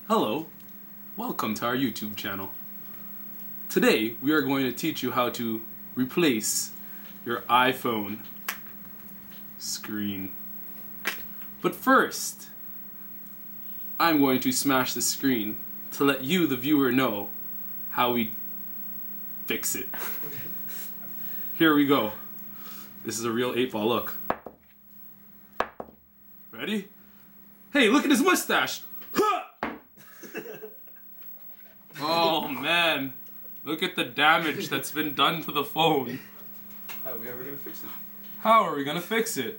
Hello, welcome to our YouTube channel. Today we are going to teach you how to replace your iPhone screen. But first, I'm going to smash the screen to let you, the viewer, know how we fix it. Here we go. This is a real 8-ball, look. Ready? Hey, look at his mustache! Oh man, look at the damage that's been done to the phone. How are we ever gonna fix it? How are we gonna fix it?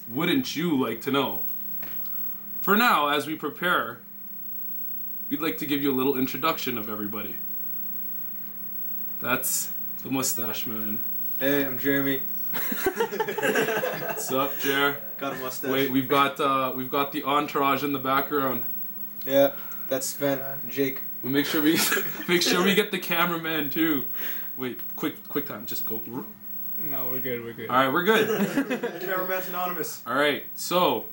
Wouldn't you like to know? For now, as we prepare, we'd like to give you a little introduction of everybody. That's the mustache man. Hey, I'm Jeremy. What's up, Jer? Got a mustache. Wait, we've got the entourage in the background. Yeah, that's Sven, Jake. We'll make sure we get the cameraman too. Wait, quick time, just go. No, we're good, All right, we're good. Cameraman's anonymous. All right, so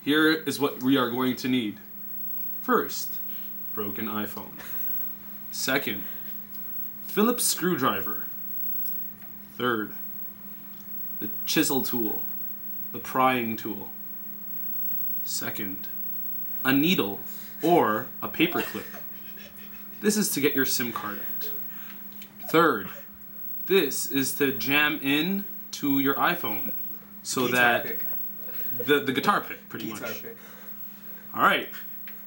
here is what we are going to need. First, broken iPhone. Second, Phillips screwdriver. Third, the chisel tool, the prying tool. Second, a needle or a paper clip. This is to get your SIM card out. Third, this is to jam in to your iPhone so Guitar that pick. the guitar pick, pretty Guitar much. pick. All right,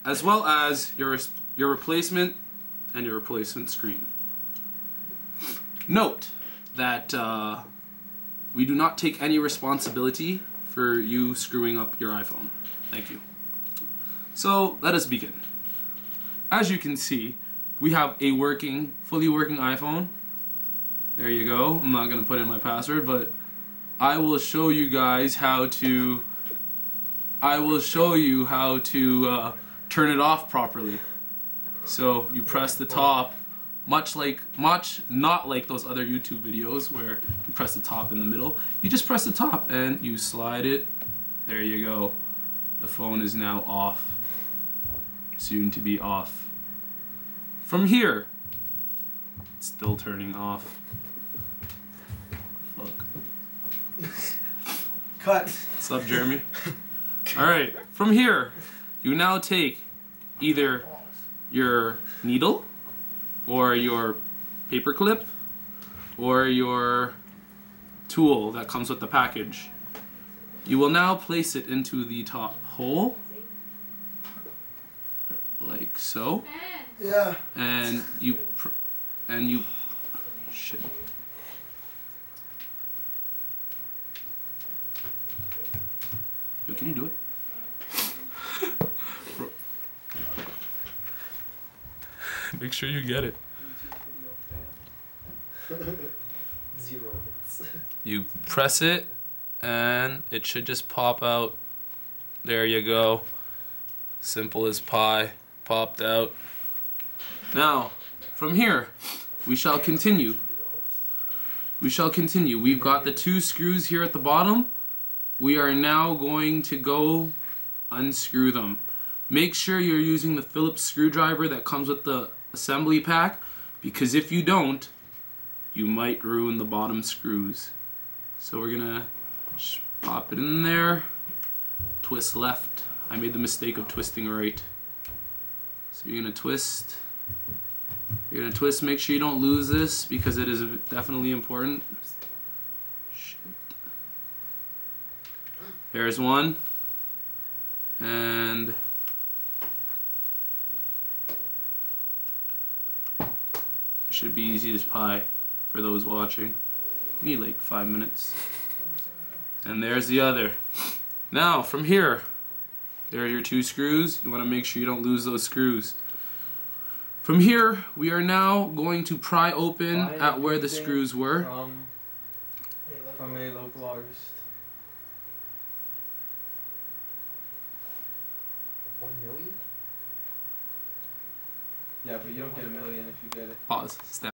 as well as your replacement and your replacement screen. Note that we do not take any responsibility for you screwing up your iPhone. Thank you. So let us begin. As you can see, we have a fully working iPhone. There you go. I'm not gonna put in my password, but I will show you guys how to. Turn it off properly. So you press the top, not like those other YouTube videos where you press the top in the middle. You just press the top and you slide it. There you go. The phone is now off. Soon to be off. From here, it's still turning off. Fuck. Cut. What's up, Jeremy? Alright, from here, you now take either your needle, or your paper clip, or your tool that comes with the package. You will now place it into the top hole, like so. Yeah. And shit. Yo, can you do it? Make sure you get it. 0. You press it, and it should just pop out. There you go. Simple as pie. Popped out. Now, from here, we shall continue. We've got the 2 screws here at the bottom. We are now going to go unscrew them. Make sure you're using the Phillips screwdriver that comes with the assembly pack, because if you don't, you might ruin the bottom screws. So we're gonna just pop it in there, twist left. I made the mistake of twisting right. So you're gonna twist. You're gonna twist, make sure you don't lose this because it is definitely important. Shit. There's one. And it should be easy as pie for those watching. You need like 5 minutes. And there's the other. Now, from here, there are your 2 screws. You want to make sure you don't lose those screws. From here, we are now going to pry open at where the screws were. From a local artist. 1 million? Yeah, but you don't get 1 million if you get it. Pause. Step.